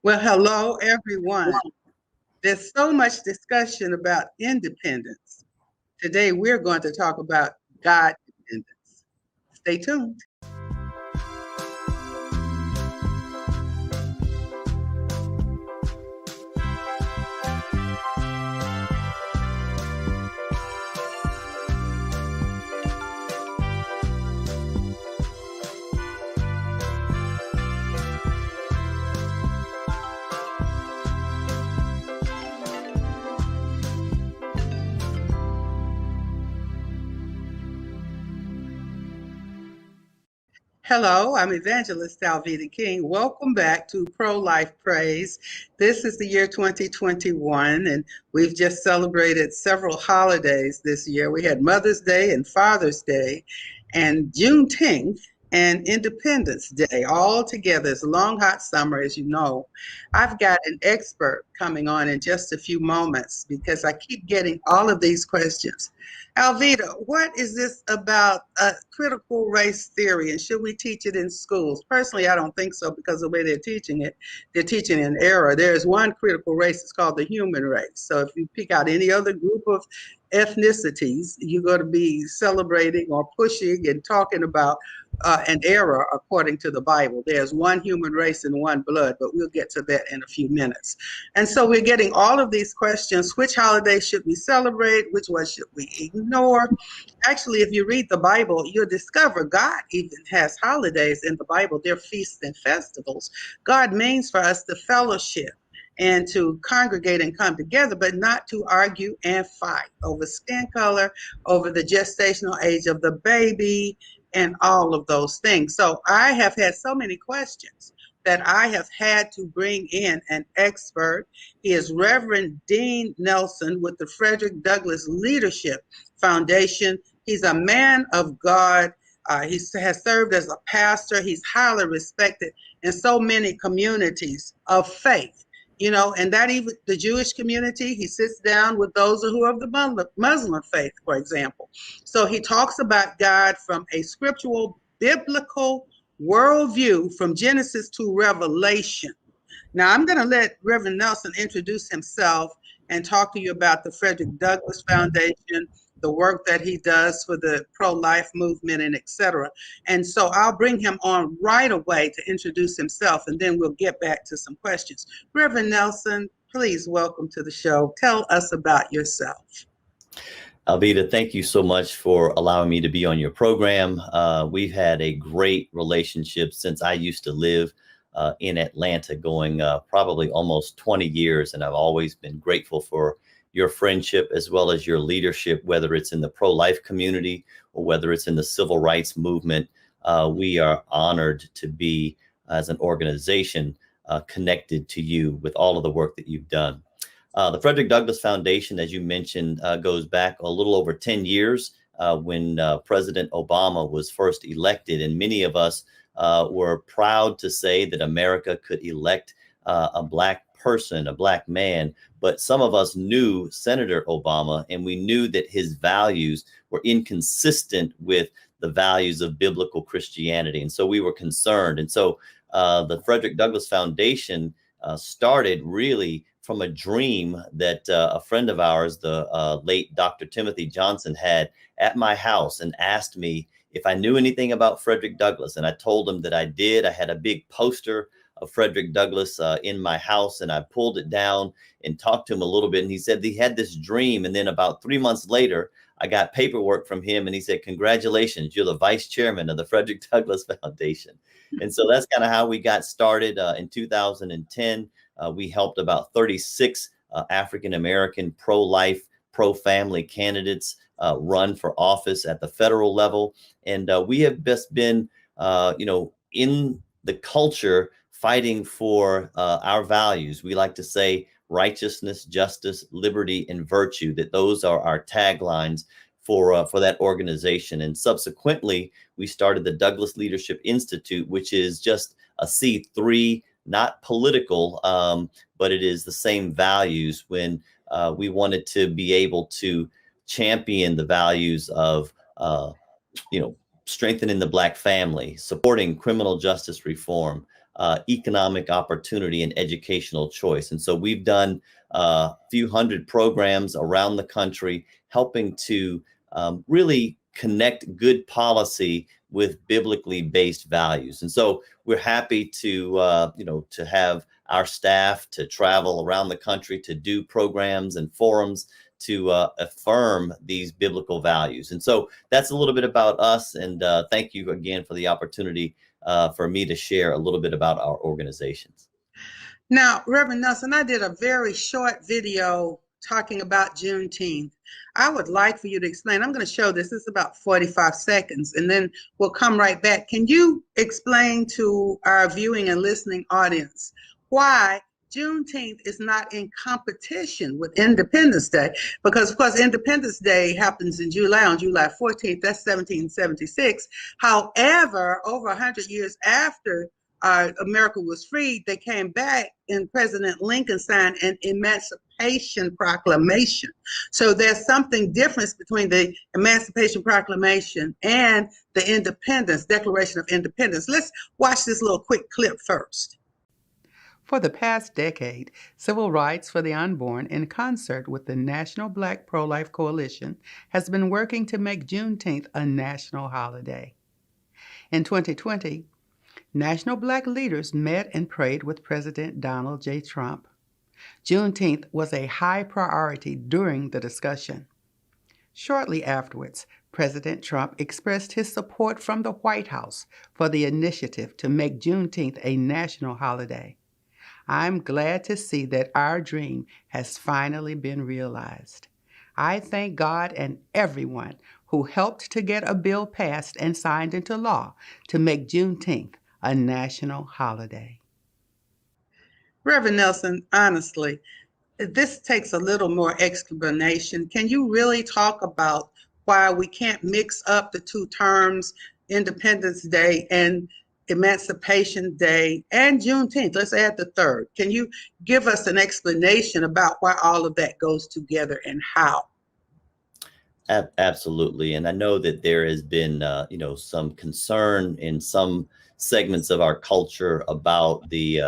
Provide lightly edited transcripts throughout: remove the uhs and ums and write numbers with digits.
Well, hello, everyone. There's so much discussion about independence. Today, we're going to talk about God dependence. Stay tuned. Hello, I'm Evangelist Alveda King. Welcome back to Pro-Life Praise. This is the year 2021, and we've just celebrated several holidays this year. We had Mother's Day and Father's Day and Juneteenth and Independence Day all together. It's a long, hot summer, as you know. I've got an expert coming on in just a few moments because I keep getting all of these questions. Alveda, what is this about critical race theory, and should we teach it in schools? Personally, I don't think so because the way they're teaching in error. There's one critical race, it's called the human race. So if you pick out any other group of ethnicities, you're going to be celebrating or pushing and talking about an error according to the Bible. There's one human race and one blood, but we'll get to that in a few minutes. And so we're getting all of these questions. Which holiday should we celebrate? Which one should we ignore? Actually, if you read the Bible, you'll discover God even has holidays in the Bible. They're feasts and festivals. God means for us to fellowship and to congregate and come together, but not to argue and fight over skin color, over the gestational age of the baby, and all of those things. So I have had so many questions that I have had to bring in an expert. He is Reverend Dean Nelson with the Frederick Douglass Leadership Foundation. He's a man of God. He has served as a pastor. He's highly respected in so many communities of faith. And that even the Jewish community, he sits down with those who are of the Muslim faith, for example. So he talks about God from a scriptural, biblical worldview from Genesis to Revelation. Now, I'm going to let Reverend Nelson introduce himself and talk to you about the Frederick Douglass Foundation, the work that he does for the pro-life movement, and et cetera. And so I'll bring him on right away to introduce himself, and then we'll get back to some questions. Reverend Nelson, please welcome to the show. Tell us about yourself. Alveda, thank you so much for allowing me to be on your program. We've had a great relationship since I used to live in Atlanta, going probably almost 20 years. And I've always been grateful for your friendship as well as your leadership, whether it's in the pro-life community or whether it's in the civil rights movement. We are honored to be, as an organization, connected to you with all of the work that you've done. The Frederick Douglass Foundation, as you mentioned, goes back a little over 10 years when President Obama was first elected. And many of us were proud to say that America could elect a Black person, a Black man. But some of us knew Senator Obama, and we knew that his values were inconsistent with the values of biblical Christianity. And so we were concerned. And so the Frederick Douglass Foundation started really from a dream that a friend of ours, the late Dr. Timothy Johnson, had at my house, and asked me if I knew anything about Frederick Douglass. And I told him that I did. I had a big poster of Frederick Douglass in my house, and I pulled it down and talked to him a little bit. And he said he had this dream. And then about 3 months later, I got paperwork from him, and he said, "Congratulations, you're the vice chairman of the Frederick Douglass Foundation." And so that's kind of how we got started. In 2010, we helped about 36 African-American pro-life, pro-family candidates run for office at the federal level. And we have just been, in the culture, fighting for our values. We like to say righteousness, justice, liberty, and virtue, that those are our taglines for that organization. And subsequently, we started the Douglass Leadership Institute, which is just a C3, not political, but it is the same values when we wanted to be able to champion the values of, strengthening the Black family, supporting criminal justice reform, economic opportunity and educational choice. And so we've done a few hundred programs around the country, helping to really connect good policy with biblically based values. And so we're happy to, to have our staff to travel around the country to do programs and forums to affirm these biblical values. And so that's a little bit about us. And thank you again for the opportunity for me to share a little bit about our organizations. Now, Reverend Nelson, I did a very short video talking about Juneteenth. I would like for you to explain. I'm going to show this. It's about 45 seconds, and then we'll come right back. Can you explain to our viewing and listening audience why Juneteenth is not in competition with Independence Day? Because, of course, Independence Day happens in July, on July 14th. That's 1776. However, over 100 years after America was freed, they came back and President Lincoln signed an Emancipation Proclamation. So there's something different between the Emancipation Proclamation and the Independence, Declaration of Independence. Let's watch this little quick clip first. For the past decade, Civil Rights for the Unborn, in concert with the National Black Pro-Life Coalition, has been working to make Juneteenth a national holiday. In 2020, national Black leaders met and prayed with President Donald J. Trump. Juneteenth was a high priority during the discussion. Shortly afterwards, President Trump expressed his support from the White House for the initiative to make Juneteenth a national holiday. I'm glad to see that our dream has finally been realized. I thank God and everyone who helped to get a bill passed and signed into law to make Juneteenth a national holiday. Reverend Nelson, honestly, this takes a little more explanation. Can you really talk about why we can't mix up the two terms, Independence Day and Emancipation Day and Juneteenth? Let's add the third. Can you give us an explanation about why all of that goes together and how? Absolutely. And I know that there has been, some concern in some segments of our culture about the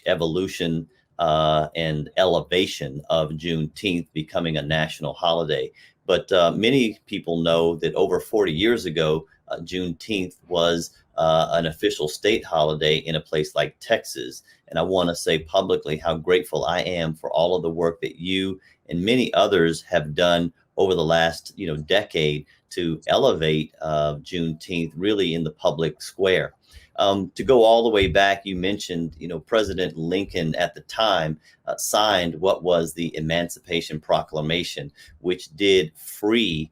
evolution and elevation of Juneteenth becoming a national holiday. But many people know that over 40 years ago, Juneteenth was an official state holiday in a place like Texas. And I want to say publicly how grateful I am for all of the work that you and many others have done over the last, decade to elevate Juneteenth really in the public square. To go all the way back, you mentioned, President Lincoln at the time signed what was the Emancipation Proclamation, which did free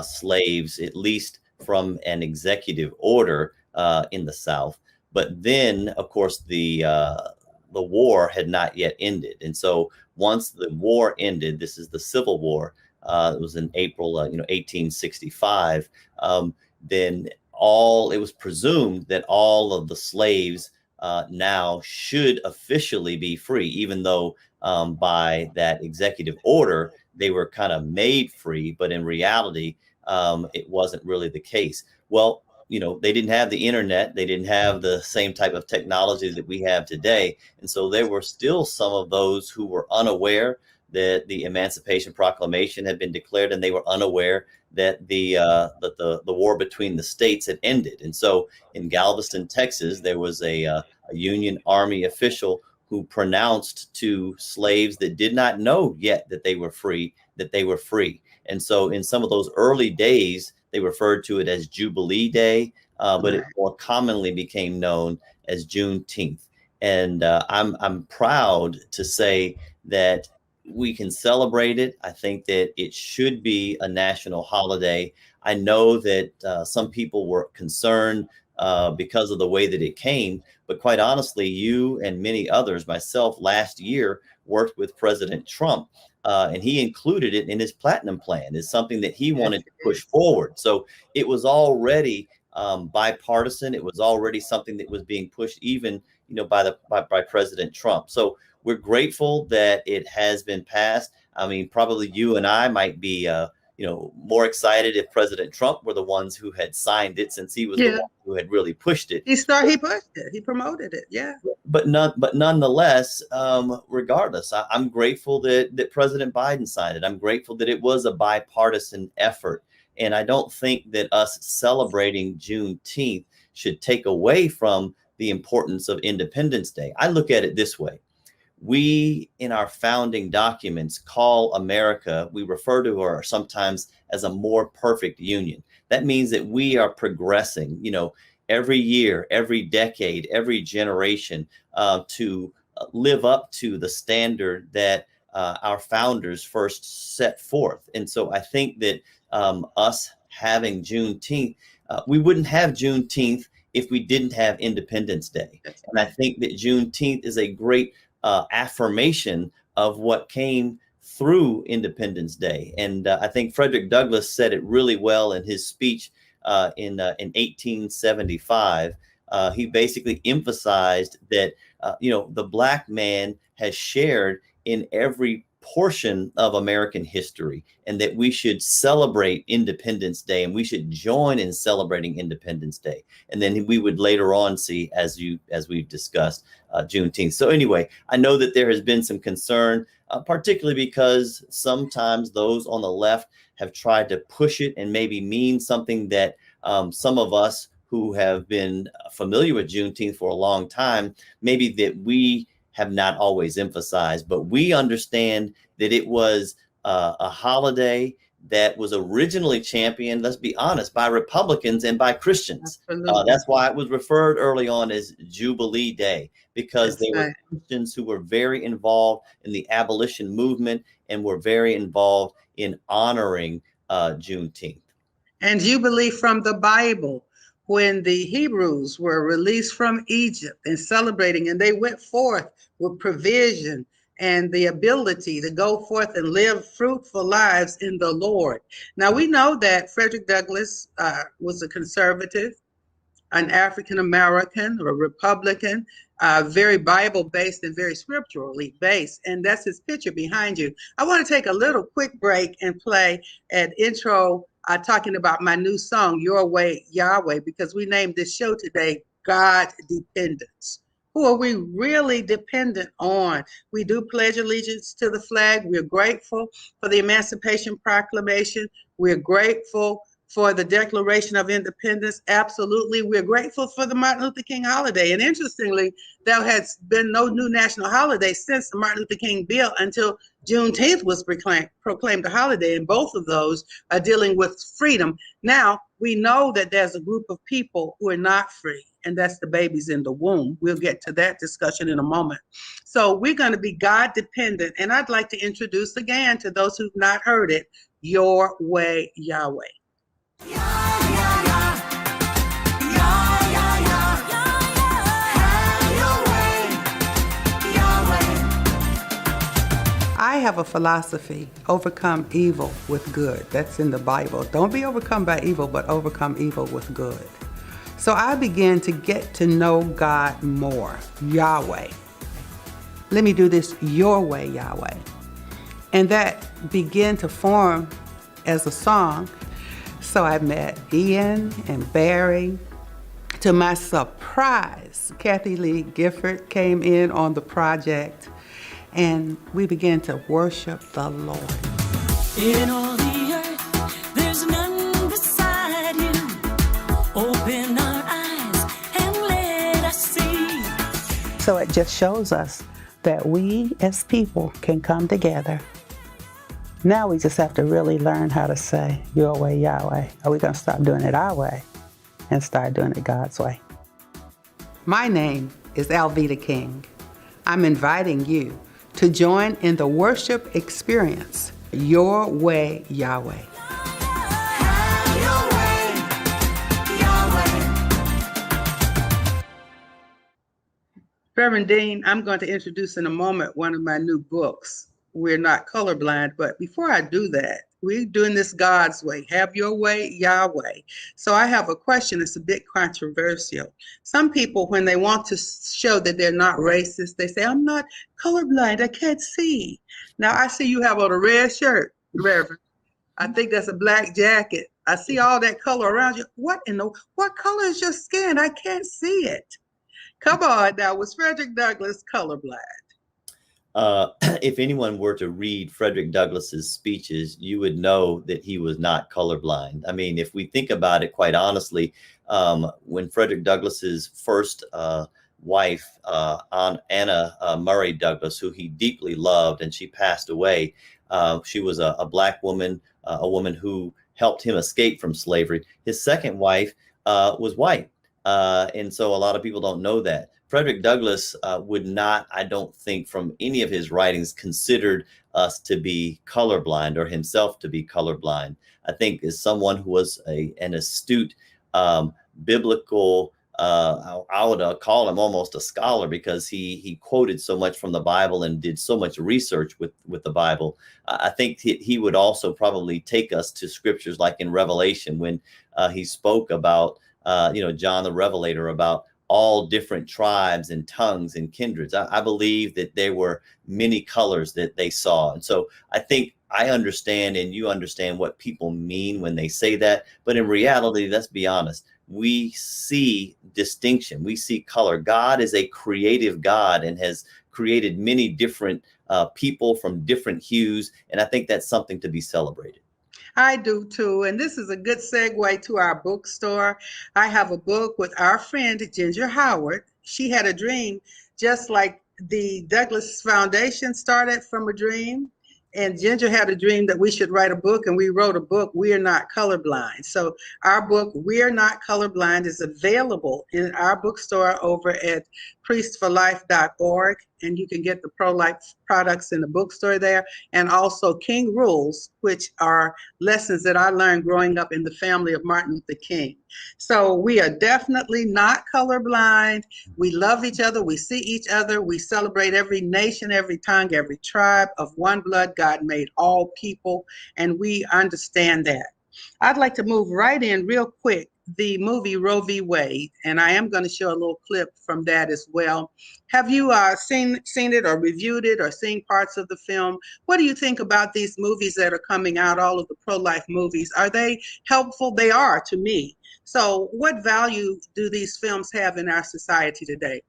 slaves, at least from an executive order in the South. But then, of course, the war had not yet ended. And so once the war ended, this is the Civil War, it was in April, 1865, then it was presumed that all of the slaves now should officially be free, even though by that executive order, they were kind of made free, but in reality, it wasn't really the case. Well, they didn't have the internet. They didn't have the same type of technology that we have today. And so there were still some of those who were unaware that the Emancipation Proclamation had been declared, and they were unaware that the war between the states had ended. And so in Galveston, Texas, there was a Union Army official who pronounced to slaves that did not know yet that they were free, that they were free. And so in some of those early days, they referred to it as Jubilee Day, but it more commonly became known as Juneteenth. And I'm proud to say that we can celebrate it. I think that it should be a national holiday. I know that some people were concerned because of the way that it came, but quite honestly, you and many others, myself last year, worked with President Trump, and he included it in his platinum plan as something that he wanted to push forward. So it was already bipartisan. It was already something that was being pushed even, by President Trump. So we're grateful that it has been passed. I mean, probably you and I might be, more excited if President Trump were the ones who had signed it, since he was the one who had really pushed it. He pushed it. He promoted it. Yeah. But nonetheless, regardless, I'm grateful that President Biden signed it. I'm grateful that it was a bipartisan effort. And I don't think that us celebrating Juneteenth should take away from the importance of Independence Day. I look at it this way. We, in our founding documents, call America, we refer to her sometimes as a more perfect union. That means that we are progressing, every year, every decade, every generation, to live up to the standard that our founders first set forth. And so I think that us having Juneteenth, we wouldn't have Juneteenth if we didn't have Independence Day. And I think that Juneteenth is a great affirmation of what came through Independence Day. And I think Frederick Douglass said it really well in his speech in 1875. He basically emphasized that, the Black man has shared in every portion of American history, and that we should celebrate Independence Day, and we should join in celebrating Independence Day. And then we would later on see, as we've discussed, Juneteenth. So anyway, I know that there has been some concern, particularly because sometimes those on the left have tried to push it and maybe mean something that some of us who have been familiar with Juneteenth for a long time, maybe that we have not always emphasized. But we understand that it was a holiday that was originally championed, let's be honest, by Republicans and by Christians. That's why it was referred early on as Jubilee Day, because they were Christians who were very involved in the abolition movement and were very involved in honoring Juneteenth. And Jubilee from the Bible, when the Hebrews were released from Egypt and celebrating, and they went forth with provision and the ability to go forth and live fruitful lives in the Lord. Now, we know that Frederick Douglass was a conservative, an African-American or a Republican, very Bible-based and very scripturally based. And that's his picture behind you. I want to take a little quick break and play an intro talking about my new song, Your Way, Yahweh, because we named this show today, God Dependence. Who are we really dependent on? We do pledge allegiance to the flag. We're grateful for the Emancipation Proclamation. We're grateful for the Declaration of Independence. Absolutely. We're grateful for the Martin Luther King holiday. And interestingly, there has been no new national holiday since the Martin Luther King bill until Juneteenth was proclaimed a holiday. And both of those are dealing with freedom. Now, we know that there's a group of people who are not free, and that's the babies in the womb. We'll get to that discussion in a moment. So we're going to be God dependent. And I'd like to introduce again, to those who've not heard it, Your Way, Yahweh. I have a philosophy, overcome evil with good. That's in the Bible. Don't be overcome by evil, but overcome evil with good. So I began to get to know God more, Yahweh. Let me do this your way, Yahweh. And that began to form as a song. So I met Ian and Barry. To my surprise, Kathy Lee Gifford came in on the project, and we began to worship the Lord. In all the earth, there's none beside you. Open our eyes and let us see. So it just shows us that we as people can come together. Now we just have to really learn how to say, Your Way, Yahweh. Are we going to stop doing it our way and start doing it God's way? My name is Alveda King. I'm inviting you to join in the worship experience, Your Way, Yahweh. Reverend Dean, I'm going to introduce in a moment one of my new books. We're not colorblind, but before I do that, we're doing this God's way. Have your way, Yahweh. So I have a question that's a bit controversial. Some people, when they want to show that they're not racist, they say, I'm not colorblind, I can't see. Now I see you have on a red shirt, Reverend. I think that's a black jacket. I see all that color around you. What color is your skin? I can't see it. Come on now, was Frederick Douglass colorblind? If anyone were to read Frederick Douglass's speeches, you would know that he was not colorblind. I mean, if we think about it quite honestly, when Frederick Douglass's first wife, Aunt Anna Murray Douglass, who he deeply loved, and she passed away, she was a black woman, a woman who helped him escape from slavery. His second wife was white. And so a lot of people don't know that. Frederick Douglass would not, I don't think, from any of his writings, considered us to be colorblind or himself to be colorblind. I think as someone who was an astute biblical, I would call him almost a scholar, because he quoted so much from the Bible and did so much research with the Bible. I think he would also probably take us to scriptures like in Revelation, when he spoke about, John the Revelator, about all different tribes and tongues and kindreds. I believe that there were many colors that they saw. And so I think I understand and you understand what people mean when they say that. But in reality, let's be honest, we see distinction. We see color. God is a creative God and has created many different people from different hues. And I think that's something to be celebrated. I do too. And this is a good segue to our bookstore. I have a book with our friend Ginger Howard. She had a dream, just like the Douglass Foundation started from a dream. And Ginger had a dream that we should write a book, and we wrote a book, We Are Not Colorblind. So our book, We Are Not Colorblind, is available in our bookstore over at priestforlife.org. And you can get the ProLife products in the bookstore there. And also King Rules, which are lessons that I learned growing up in the family of Martin Luther King. So we are definitely not colorblind. We love each other. We see each other. We celebrate every nation, every tongue, every tribe. Of one blood, God made all people. And we understand that. I'd like to move right in real quick. The movie Roe v. Wade, and I am going to show a little clip from that as well. Have you seen it or reviewed it or seen parts of the film? What do you think about these movies that are coming out, all of the pro-life movies? Are they helpful? They are to me. So what value do these films have in our society today?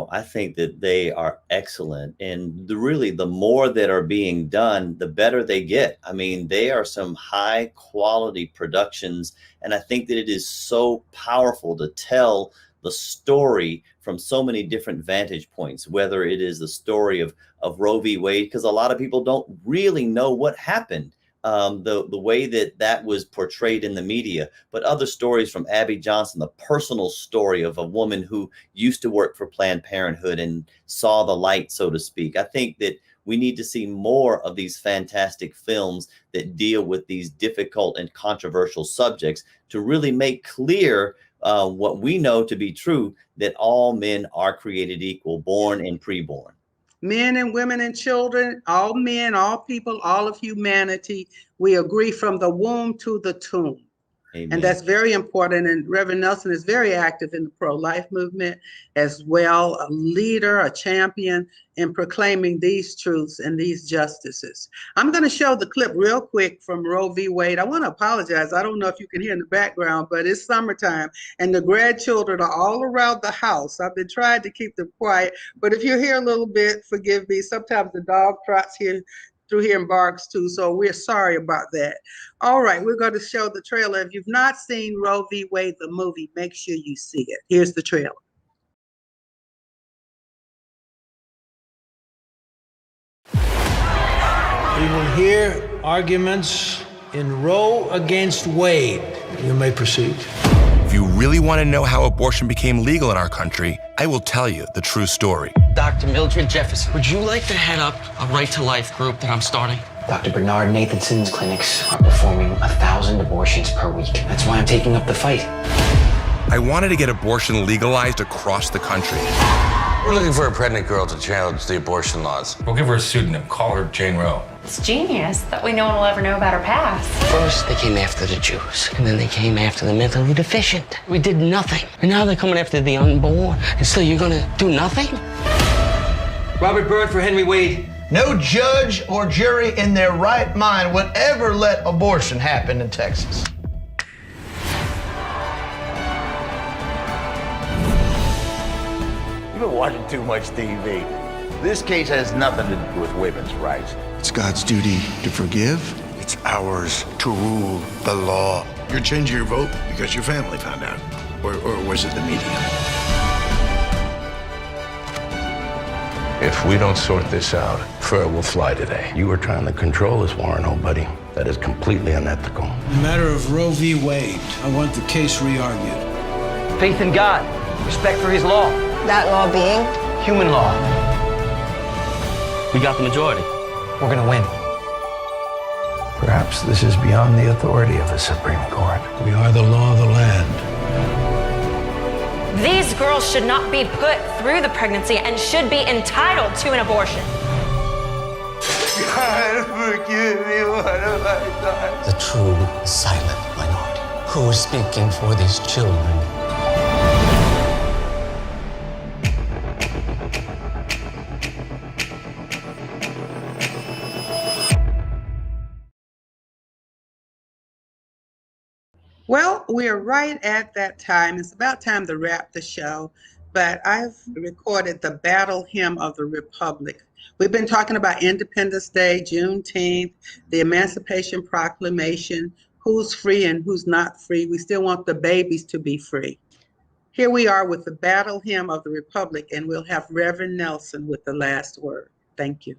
I think that they are excellent. And the more that are being done, the better they get. I mean, they are some high quality productions. And I think that it is so powerful to tell the story from so many different vantage points, whether it is the story of Roe v. Wade, because a lot of people don't really know what happened. The way that was portrayed in the media, but other stories from Abby Johnson, the personal story of a woman who used to work for Planned Parenthood and saw the light, so to speak. I think that we need to see more of these fantastic films that deal with these difficult and controversial subjects to really make clear what we know to be true, that all men are created equal, born and preborn. Men and women and children, all men, all people, all of humanity, we agree from the womb to the tomb. Amen. And that's very important. And Reverend Nelson is very active in the pro-life movement as well, a leader, a champion in proclaiming these truths and these justices. I'm going to show the clip real quick from Roe v. Wade. I want to apologize. I don't know if you can hear in the background, but it's summertime and the grandchildren are all around the house. I've been trying to keep them quiet, but if you hear a little bit, forgive me. Sometimes the dog trots here through here and barks too, so we're sorry about that. All right, we're going to show the trailer. If you've not seen Roe v. Wade, the movie, make sure you see it. Here's the trailer. We will hear arguments in Roe against Wade. You may proceed. If you really want to know how abortion became legal in our country, I will tell you the true story. Dr. Mildred Jefferson, would you like to head up a Right to Life group that I'm starting? Dr. Bernard Nathanson's clinics are performing 1,000 abortions per week. That's why I'm taking up the fight. I wanted to get abortion legalized across the country. We're looking for a pregnant girl to challenge the abortion laws. We'll give her a pseudonym. Call her Jane Roe. It's genius that way no one will ever know about her past. First, they came after the Jews, and then they came after the mentally deficient. We did nothing. And now they're coming after the unborn. And so you're gonna do nothing? Robert Byrd for Henry Wade. No judge or jury in their right mind would ever let abortion happen in Texas. You've been watching too much TV. This case has nothing to do with women's rights. It's God's duty to forgive. It's ours to rule the law. You're changing your vote because your family found out. Or was it the media? If we don't sort this out, fur will fly today. You are trying to control us, Warren, old buddy. That is completely unethical. In the matter of Roe v. Wade, I want the case re-argued. Faith in God, respect for his law. That law being? Human law. We got the majority. We're gonna win. Perhaps this is beyond the authority of the Supreme Court. We are the law of the land. These girls should not be put through the pregnancy and should be entitled to an abortion. God, forgive me, what have I done? The true silent minority. Who is speaking for these children? Well, we're right at that time. It's about time to wrap the show, but I've recorded the Battle Hymn of the Republic. We've been talking about Independence Day, Juneteenth, the Emancipation Proclamation, who's free and who's not free. We still want the babies to be free. Here we are with the Battle Hymn of the Republic, and we'll have Reverend Nelson with the last word. Thank you.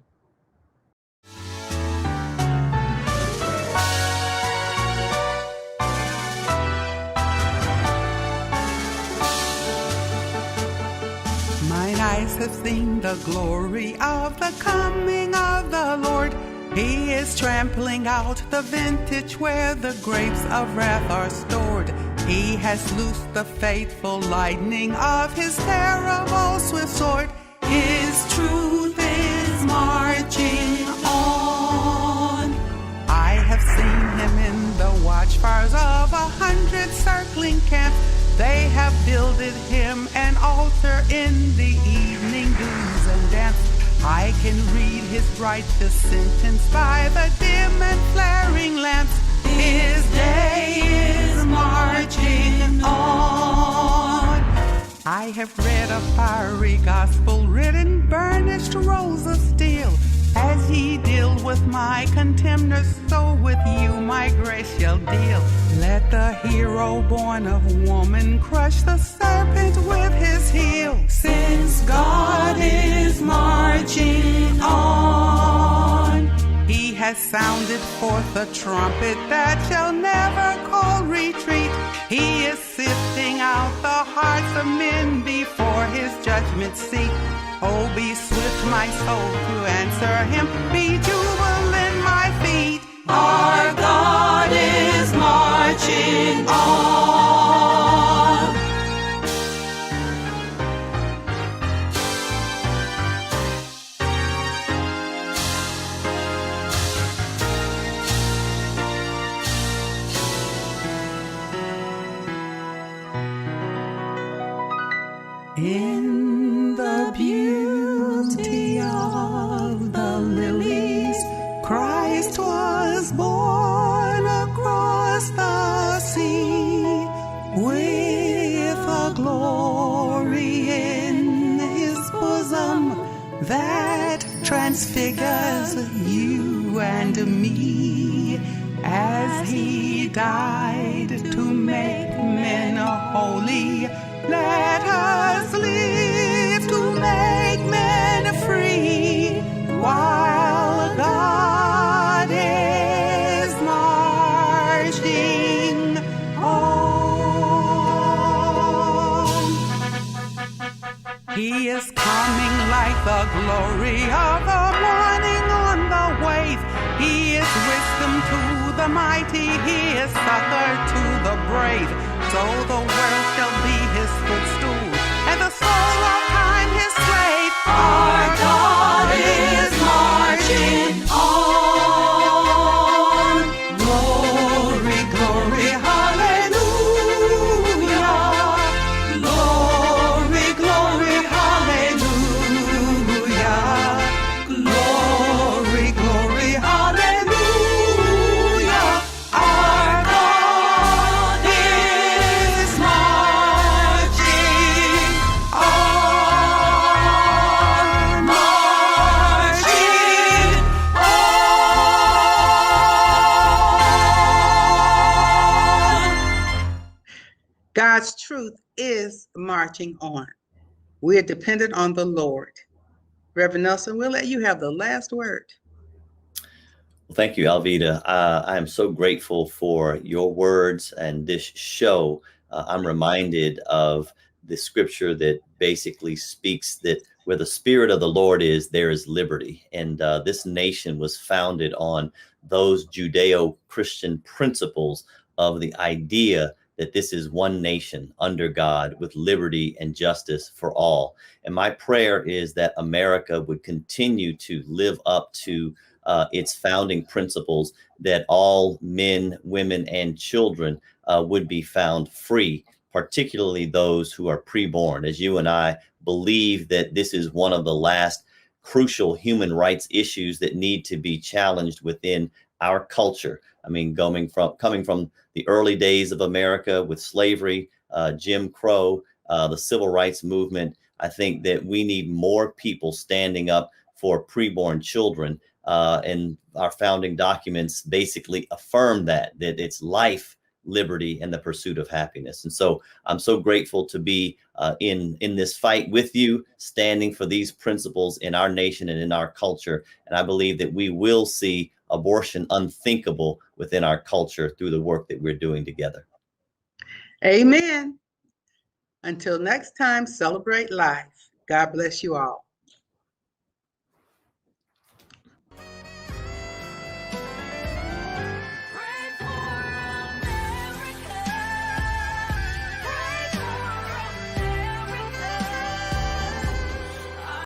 Mine eyes have seen the glory of the coming of the Lord. He is trampling out the vintage where the grapes of wrath are stored. He has loosed the faithful lightning of his terrible swift sword. His truth is marching on. I have seen him in the watchfires of 100 circling camps. They have builded him an altar in the evening dews and dance. I can read his righteous sentence by the dim and flaring lamps. His day is marching on. I have read a fiery gospel written, burnished rose of steel. As he dealt with my contemners, so with you my grace shall deal. Let the hero born of woman crush the serpent with his heel. Since God is marching on, he has sounded forth a trumpet that shall never call retreat. He is sifting out the hearts of men before his judgment seat. Oh, be swift, my soul, to answer him. Be jubilant, my feet. Our God is marching on. In the beauty of the lilies, Christ was born across the sea, with a glory in his bosom that transfigures you and me, as he died to make men holy. Let us live to make men free, while God is marching on. He is coming like the glory of the morning on the wave. He is wisdom to the mighty, he is succor to the brave. So the world shall be his footstool, and the soul of time his slave. Our God is marching on. Glory, glory, hallelujah. Glory, glory, hallelujah. Glory. God's truth is marching on. We are dependent on the Lord. Reverend Nelson, we'll let you have the last word. Well, thank you, Alveda. I am so grateful for your words and this show. I'm reminded of the scripture that basically speaks that where the Spirit of the Lord is, there is liberty. And this nation was founded on those Judeo-Christian principles of the idea that this is one nation under God with liberty and justice for all. And my prayer is that America would continue to live up to its founding principles, that all men, women, and children would be found free, particularly those who are preborn. As you and I believe that this is one of the last crucial human rights issues that need to be challenged within our culture. I mean, coming from the early days of America with slavery, Jim Crow, the civil rights movement, I think that we need more people standing up for preborn children. And our founding documents basically affirm that it's life, liberty, and the pursuit of happiness. And so I'm so grateful to be in this fight with you, standing for these principles in our nation and in our culture. And I believe that we will see abortion unthinkable within our culture through the work that we're doing together. Amen. Until next time, celebrate life. God bless you all.